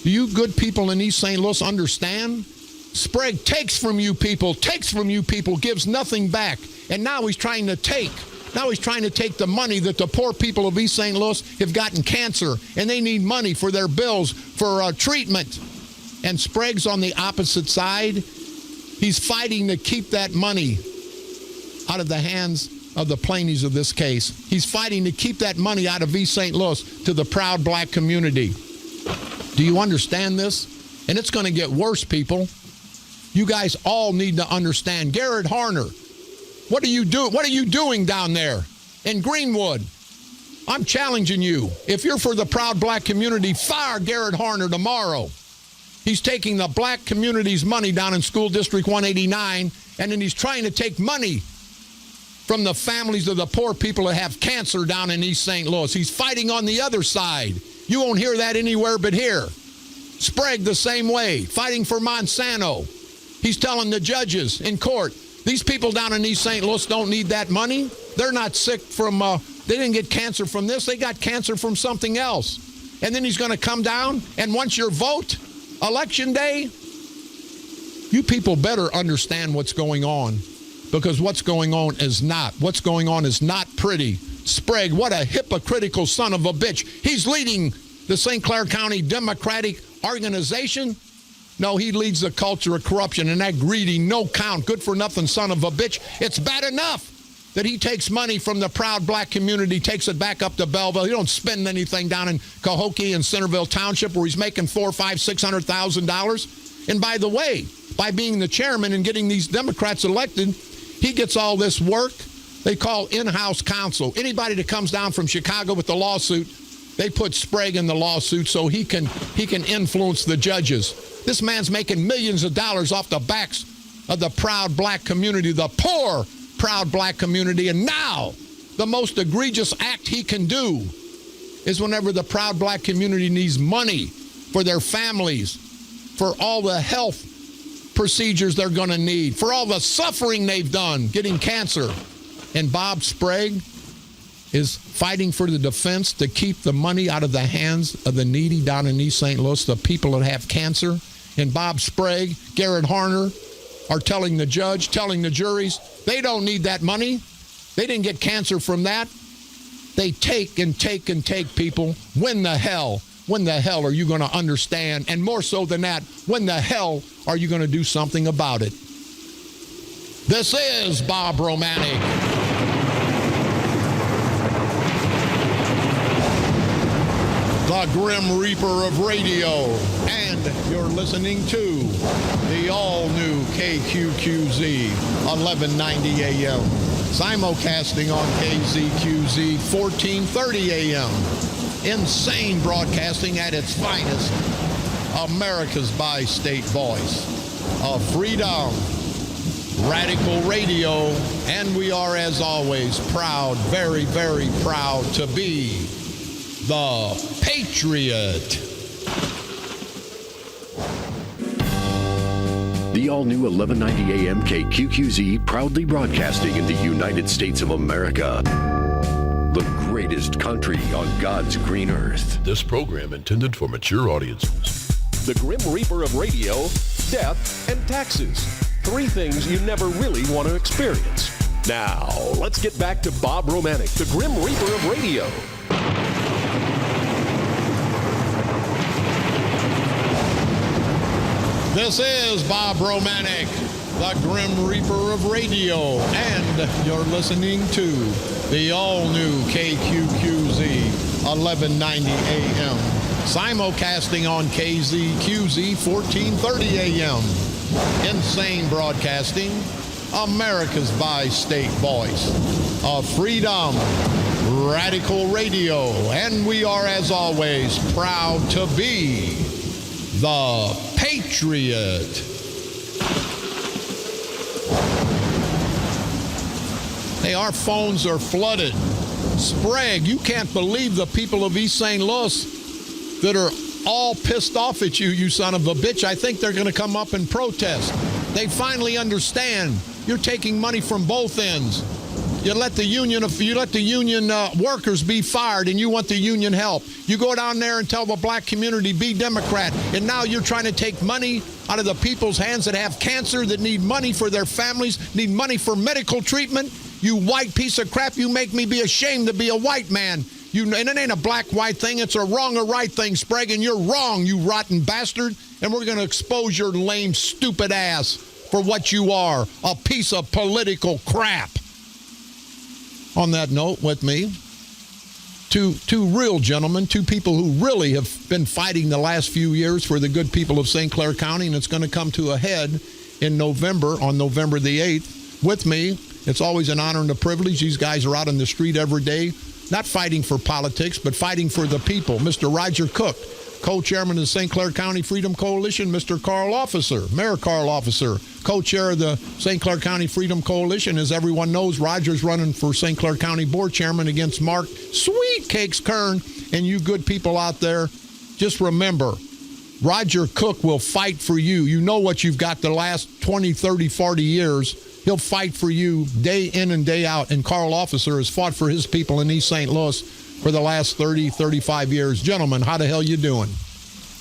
Do you good people in East St. Louis understand? Sprague takes from you people, gives nothing back. And now he's trying to take. Now he's trying to take the money that the poor people of East St. Louis have gotten cancer, and they need money for their bills, for treatment. And Sprague's on the opposite side. He's fighting to keep that money out of the hands of the plaintiffs of this case. He's fighting to keep that money out of East St. Louis to the proud black community. Do you understand this? And it's going to get worse, people. You guys all need to understand. Garrett Harner, what are you doing? What are you doing down there in Greenwood? I'm challenging you. If you're for the proud black community, fire Garrett Harner tomorrow. He's taking the black community's money down in School District 189, and then he's trying to take money from the families of the poor people that have cancer down in East St. Louis. He's fighting on the other side. You won't hear that anywhere but here. Sprague the same way, fighting for Monsanto. He's telling the judges in court, these people down in East St. Louis don't need that money. They're not sick from, they didn't get cancer from this. They got cancer from something else. And then he's going to come down, and once your vote, election day, you people better understand what's going on. Because what's going on is not pretty. Sprague, what a hypocritical son of a bitch. He's leading the St. Clair County Democratic Organization. No, he leads the culture of corruption, and that greedy, no-count, good-for-nothing son of a bitch. It's bad enough that he takes money from the proud black community, takes it back up to Belleville. He don't spend anything down in Cahokia and Centerville Township where he's making $400,000, $500,000, $600,000. And by the way, by being the chairman and getting these Democrats elected, he gets all this work. They call in-house counsel. Anybody that comes down from Chicago with the lawsuit, they put Sprague in the lawsuit so he can influence the judges. This man's making millions of dollars off the backs of the proud black community, the poor proud black community. And now the most egregious act he can do is whenever the proud black community needs money for their families, for all the health procedures they're going to need, for all the suffering they've done getting cancer. And Bob Sprague is fighting for the defense to keep the money out of the hands of the needy down in East St. Louis, the people that have cancer. And Bob Sprague, Garrett Harner are telling the judge, telling the juries, they don't need that money. They didn't get cancer from that. They take and take and take, people. When the hell are you going to understand? And more so than that, when the hell are you going to do something about it? This is Bob Romanik. The Grim Reaper of radio, and you're listening to the all-new KQQZ 1190 AM. Simulcasting on KZQZ 1430 AM. Insane broadcasting at its finest. America's bi-state voice of freedom. Radical Radio. And we are, as always, proud, very, very proud to be the Patriot. The all-new 1190 AM KQQZ, proudly broadcasting in the United States of America. The greatest country on God's green earth. This program intended for mature audiences. The Grim Reaper of radio, death, and taxes. 3 things you never really want to experience. Now, let's get back to Bob Romanik, the Grim Reaper of radio. This is Bob Romanik, the Grim Reaper of radio, and you're listening to the all-new KQQZ 1190 AM, simulcasting on KZQZ 1430 AM. Insane broadcasting, America's bi-state voice of freedom, Radical Radio, and we are, as always, proud to be the Patriot. Hey, our phones are flooded. Sprague, you can't believe the people of East St. Louis that are all pissed off at you, you son of a bitch. I think they're going to come up and protest. They finally understand you're taking money from both ends. You let the union workers be fired, and you want the union help. You go down there and tell the black community, be Democrat, and now you're trying to take money out of the people's hands that have cancer, that need money for their families, need money for medical treatment. You white piece of crap, you make me be ashamed to be a white man. And it ain't a black-white thing, it's a wrong or right thing, Sprague, and you're wrong, you rotten bastard, and we're going to expose your lame, stupid ass for what you are, a piece of political crap. On that note, with me, two real gentlemen, 2 people who really have been fighting the last few years for the good people of St. Clair County, and it's going to come to a head in November, on November the 8th. With me, it's always an honor and a privilege. These guys are out on the street every day, not fighting for politics, but fighting for the people. Mr. Roger Cook, co-chairman of the St. Clair County Freedom Coalition. Mr. Carl Officer, Mayor Carl Officer, co-chair of the St. Clair County Freedom Coalition. As everyone knows, Roger's running for St. Clair County Board Chairman against Mark Sweet Cakes Kern. And you good people out there, just remember, Roger Cook will fight for you. You know what you've got the last 20, 30, 40 years. He'll fight for you day in and day out. And Carl Officer has fought for his people in East St. Louis for the last 30, 35 years. Gentlemen, how the hell you doing?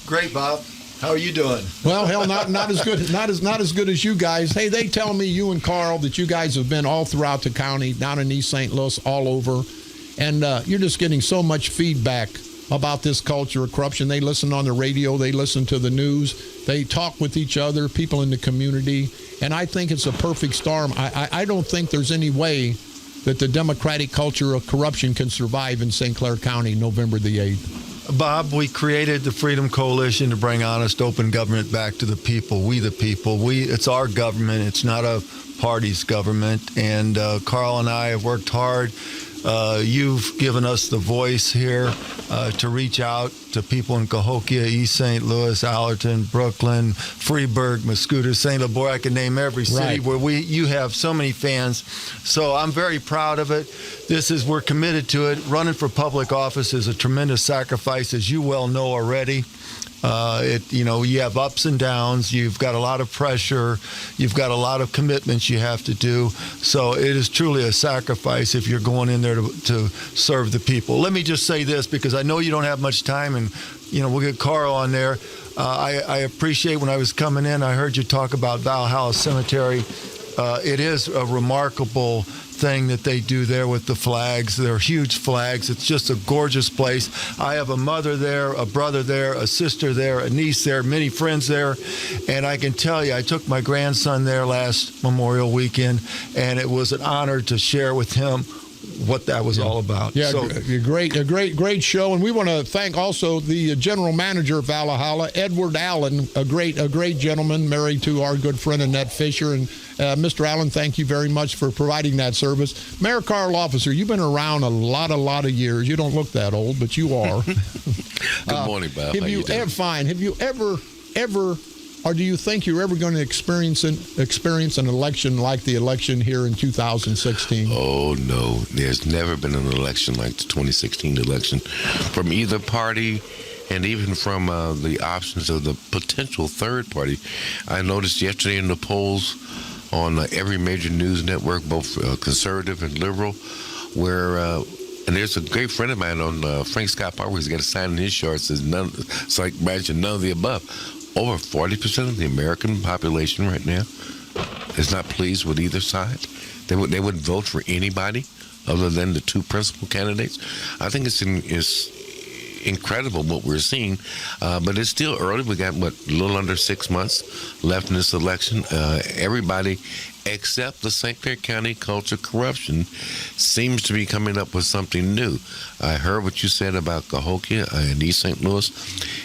Great, Bob. How are you doing? Well, hell, not as good, not as good as you guys. Hey, they tell me, you and Carl, that you guys have been all throughout the county, down in East St. Louis, all over, and you're just getting so much feedback about this culture of corruption. They listen on the radio, they listen to the news, they talk with each other, people in the community, and I think it's a perfect storm. I don't think there's any way that the democratic culture of corruption can survive in St. Clair County November the 8th. Bob, we created the Freedom Coalition to bring honest, open government back to the people. We the people. It's our government. It's not a party's government. And Carl and I have worked hard. You've given us the voice here to reach out to people in Cahokia, East St. Louis, Allerton, Brooklyn, Freeburg, Mascouda, St. Boy. I can name every city where you have so many fans. So I'm very proud of it. We're committed to it. Running for public office is a tremendous sacrifice, as you well know already. You have ups and downs. You've got a lot of pressure. You've got a lot of commitments you have to do. So it is truly a sacrifice if you're going in there to serve the people. Let me just say this, because I know you don't have much time, and we'll get Carl on there. I appreciate when I was coming in, I heard you talk about Valhalla Cemetery. It is a remarkable thing that they do there with the flags. They're huge flags. It's just a gorgeous place. I have a mother there, a brother there, a sister there, a niece there, many friends there. And I can tell you, I took my grandson there last Memorial Weekend, and it was an honor to share with him what that was all about. Yeah, a great show. And we want to thank also the general manager of Valhalla, Edward Allen, a great gentleman, married to our good friend Annette Fisher. And Mr. Allen, thank you very much for providing that service. Mayor Carl Officer, you've been around a lot of years. You don't look that old, but you are. Good morning, Bob. Have you ever, or do you think you're ever going to experience an election like the election here in 2016? Oh, no. There's never been an election like the 2016 election from either party, and even from the options of the potential third party. I noticed yesterday in the polls on every major news network, both conservative and liberal, where and there's a great friend of mine on Frank Scott Park, he's got a sign in his shirt that says it's like imagine none of the above. Over 40% of the American population right now is not pleased with either side. They wouldn't vote for anybody other than the two principal candidates. I think it's incredible what we're seeing, but it's still early. We got, a little under 6 months left in this election. Everybody except the St. Clair County Culture Corruption seems to be coming up with something new. I heard what you said about Cahokia in East St. Louis,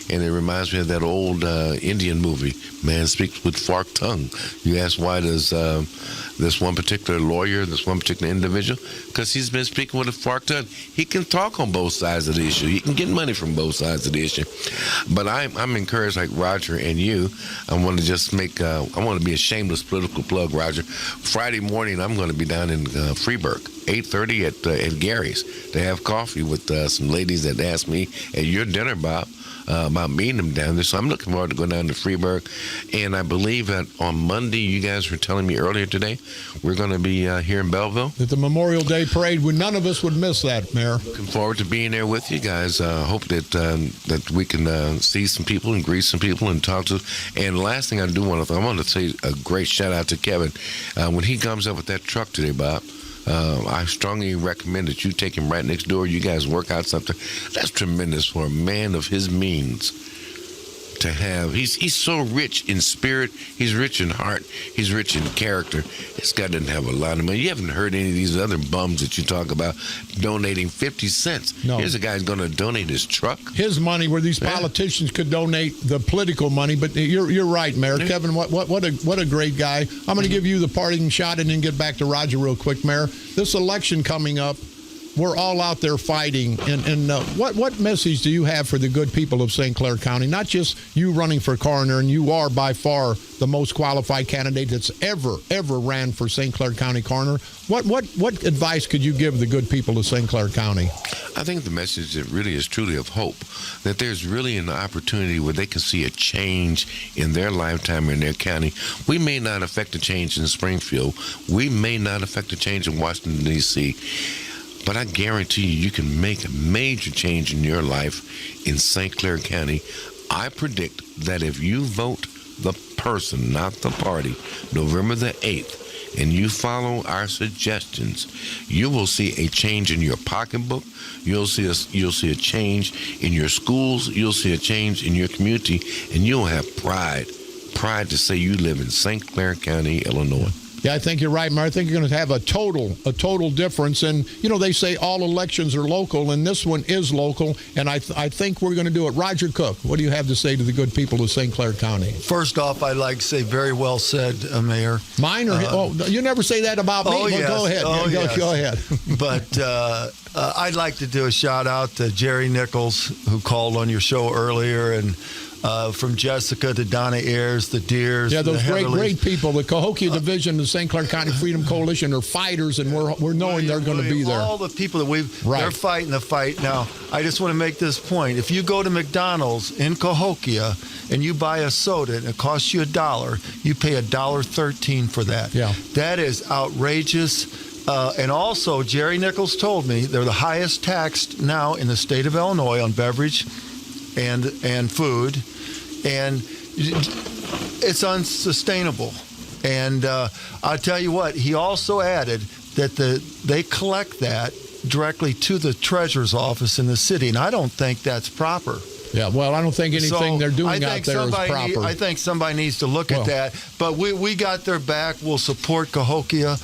and it reminds me of that old Indian movie, Man Speaks with Forked Tongue. You ask why does this one particular lawyer, this one particular individual, because he's been speaking with a forked tongue. He can talk on both sides of the issue. He can get money from both sides of the issue. But I'm encouraged, like Roger and you. I want to just I want to be a shameless political plug, Roger. Friday morning, I'm going to be down in Freeburg, 8:30 at Gary's to have coffee with some ladies that asked me at your dinner, Bob, about meeting them down there. So I'm looking forward to going down to Freeburg. And I believe that on Monday, you guys were telling me earlier today, we're going to be here in Belleville. At the Memorial Day Parade, none of us would miss that, Mayor. Looking forward to being there with you guys. Hope that we can see some people and greet some people and talk to. And last thing I want to say a great shout out to Kevin. When he comes up with that truck today, Bob, I strongly recommend that you take him right next door. You guys work out something. That's tremendous for a man of his means to have. He's so rich in spirit. He's rich in heart. He's rich in character. This guy doesn't have a lot of money. You haven't heard any of these other bums that you talk about donating 50 cents. No. Here's a guy who's going to donate his truck. His money, where these politicians could donate the political money. But you're right, Mayor. Yeah. Kevin, what a great guy. I'm going to give you the parting shot and then get back to Roger real quick, Mayor. This election coming up, we're all out there fighting. And what message do you have for the good people of St. Clair County? Not just you running for coroner, and you are by far the most qualified candidate that's ever ran for St. Clair County coroner. What advice could you give the good people of St. Clair County? I think the message that really is truly of hope, that there's really an opportunity where they can see a change in their lifetime in their county. We may not affect a change in Springfield. We may not affect a change in Washington, D.C., but I guarantee you can make a major change in your life in St. Clair County. I predict that if you vote the person, not the party, November the 8th, and you follow our suggestions, you will see a change in your pocketbook. You'll see a change in your schools. You'll see a change in your community, and you'll have pride to say you live in St. Clair County, Illinois. Yeah, I think you're right, Mayor. I think you're going to have a total difference. And, they say all elections are local, and this one is local, and I think we're going to do it. Roger Cook, what do you have to say to the good people of St. Clair County? First off, I'd like to say very well said, Mayor. Mine or you never say that about me. Oh, yes. Go ahead. Go ahead. But I'd like to do a shout-out to Jerry Nichols, who called on your show earlier, and from Jessica to Donna Ayers, the Deers. Yeah, those great people. The Cahokia Division of the St. Clair County Freedom Coalition are fighters, and we're knowing they're going to be there. All the people that they're fighting the fight. Now, I just want to make this point. If you go to McDonald's in Cahokia and you buy a soda and it costs you $1, you pay $1.13 for that. Yeah. That is outrageous. And also, Jerry Nichols told me they're the highest taxed now in the state of Illinois on beverage and food, and it's unsustainable. And I'll tell you what, he also added that they collect that directly to the treasurer's office in the city, and I don't think that's proper. Yeah, well, I don't think anything they're doing out there is proper. I think somebody needs to look at that. But we got their back. We'll support Cahokia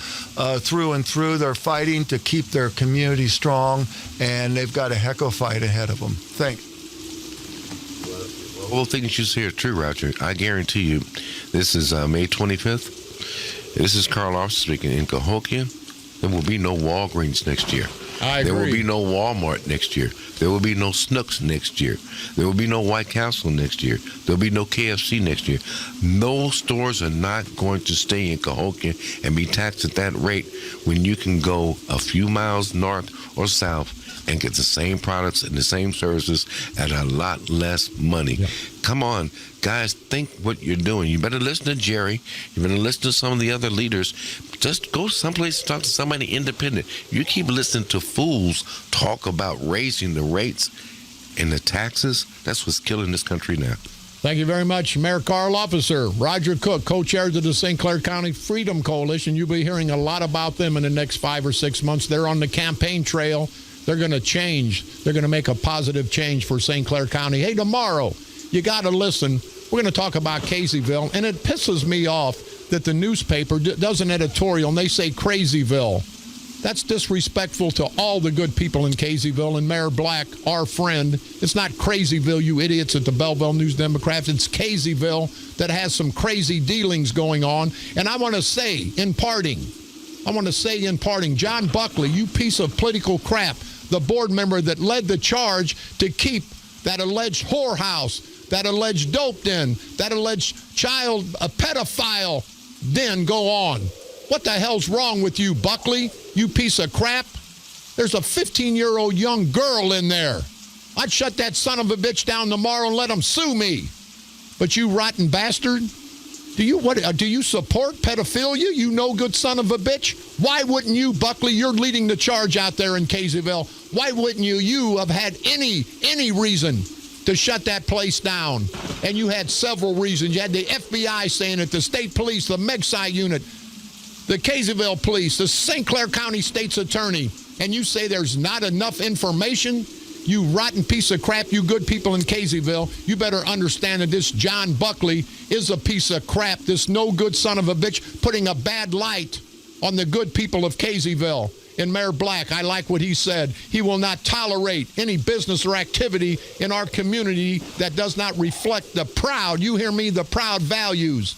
through and through. They're fighting to keep their community strong, and they've got a heck of a fight ahead of them. Thanks. Well, things you say are true, Roger. I guarantee you, this is May 25th. This is Carl Officer speaking. In Cahokia, there will be no Walgreens next year. I agree. There will be no Walmart next year. There will be no Snooks next year. There will be no White Castle next year. There will be no KFC next year. Those stores are not going to stay in Cahokia and be taxed at that rate when you can go a few miles north or south and get the same products and the same services at a lot less money. Yeah. Come on, guys, think what you're doing. You better listen to Jerry. You better listen to some of the other leaders. Just go someplace to talk to somebody independent. You keep listening to fools talk about raising the rates and the taxes. That's what's killing this country now. Thank you very much, Mayor Carl Officer. Roger Cook, co-chair of the St. Clair County Freedom Coalition. You'll be hearing a lot about them in the next 5 or 6 months. They're on the campaign trail. They're going to change. They're going to make a positive change for St. Clair County. Hey, tomorrow, you got to listen. We're going to talk about Caseyville, and it pisses me off that the newspaper does an editorial, and they say Crazyville. That's disrespectful to all the good people in Caseyville, and Mayor Black, our friend. It's not Crazyville, you idiots at the Belleville News Democrats. It's Caseyville that has some crazy dealings going on. And I want to say, in parting, John Buckley, you piece of political crap, the board member that led the charge to keep that alleged whorehouse, that alleged dope den, that alleged child, a pedophile den go on. What the hell's wrong with you, Buckley? You piece of crap. There's a 15-year-old young girl in there. I'd shut that son of a bitch down tomorrow and let him sue me. But you rotten bastard, do you support pedophilia, you no good son of a bitch? Why wouldn't you, Buckley? You're leading the charge out there in Caseyville. Why wouldn't you? You have had any reason to shut that place down. And you had several reasons. You had the FBI saying it, the state police, the McCall unit, the Caseyville police, the St. Clair County State's Attorney. And you say there's not enough information? You rotten piece of crap, you good people in Caseyville, you better understand that this John Buckley is a piece of crap, this no good son of a bitch putting a bad light on the good people of Caseyville. And Mayor Black, I like what he said. He will not tolerate any business or activity in our community that does not reflect the proud, you hear me, the proud values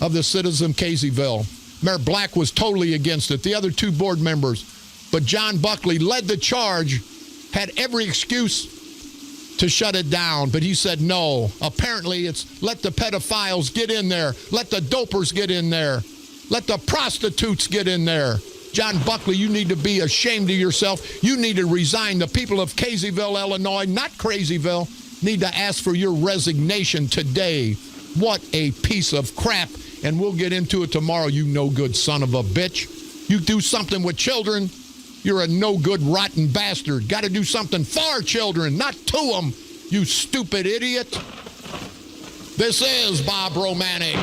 of the citizens of Caseyville. Mayor Black was totally against it, the other two board members. But John Buckley led the charge, had every excuse to shut it down, but he said no. Apparently it's let the pedophiles get in there. Let the dopers get in there. Let the prostitutes get in there. John Buckley, you need to be ashamed of yourself. You need to resign. The people of Caseyville, Illinois, not Crazyville, need to ask for your resignation today. What a piece of crap. And we'll get into it tomorrow, you no good son of a bitch. You do something with children, you're a no-good, rotten bastard. Got to do something for children, not to them, you stupid idiot. This is Bob Romanik.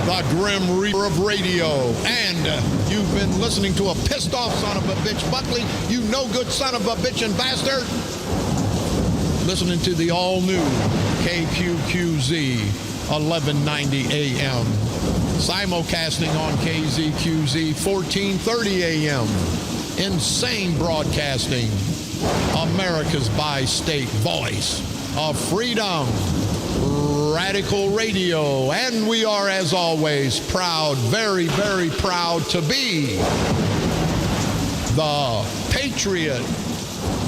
The Grim Reaper of Radio. And you've been listening to a pissed-off son of a bitch, Buckley, you no-good son of a bitch and bastard. Listening to the all-new KQQZ 1190 AM. Simulcasting on KZQZ 1430 AM. Insane broadcasting. America's bi-state voice of freedom. Radical Radio. And we are, as always, proud, very, very proud to be the Patriot.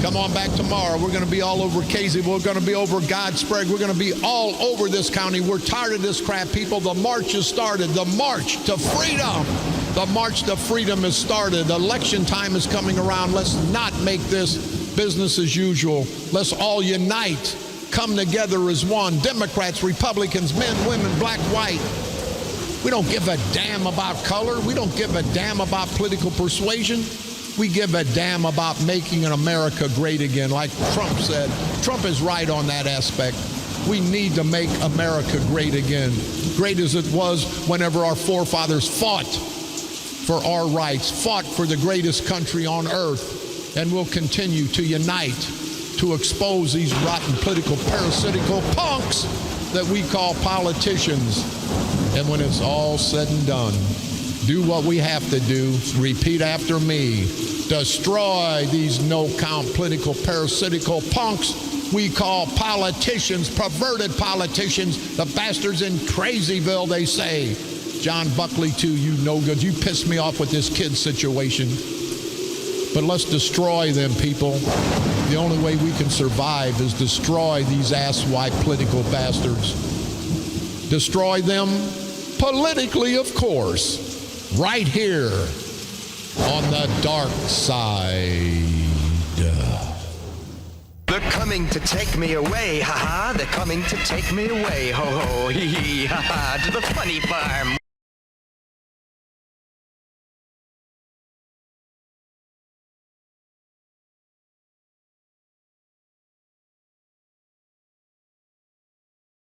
Come on back tomorrow. We're going to be all over Casey. We're going to be over Godspray. We're going to be all over this county. We're tired of this crap, people. The march has started. The march to freedom. The march to freedom has started. Election time is coming around. Let's not make this business as usual. Let's all unite. Come together as one. Democrats, Republicans, men, women, black, white. We don't give a damn about color. We don't give a damn about political persuasion. We give a damn about making America great again. Like Trump said, Trump is right on that aspect. We need to make America great again. Great as it was whenever our forefathers fought for our rights, fought for the greatest country on earth, and will continue to unite to expose these rotten political parasitical punks that we call politicians. And when it's all said and done, do what we have to do. Repeat after me. Destroy these no-count political parasitical punks we call politicians, perverted politicians, the bastards in Crazyville, they say. John Buckley, too, you no good. You pissed me off with this kid situation. But let's destroy them, people. The only way we can survive is destroy these asswipe political bastards. Destroy them politically, of course, right here on the dark side. They're coming to take me away, ha-ha. They're coming to take me away, ho-ho, hee-hee, ha-ha, to the funny farm.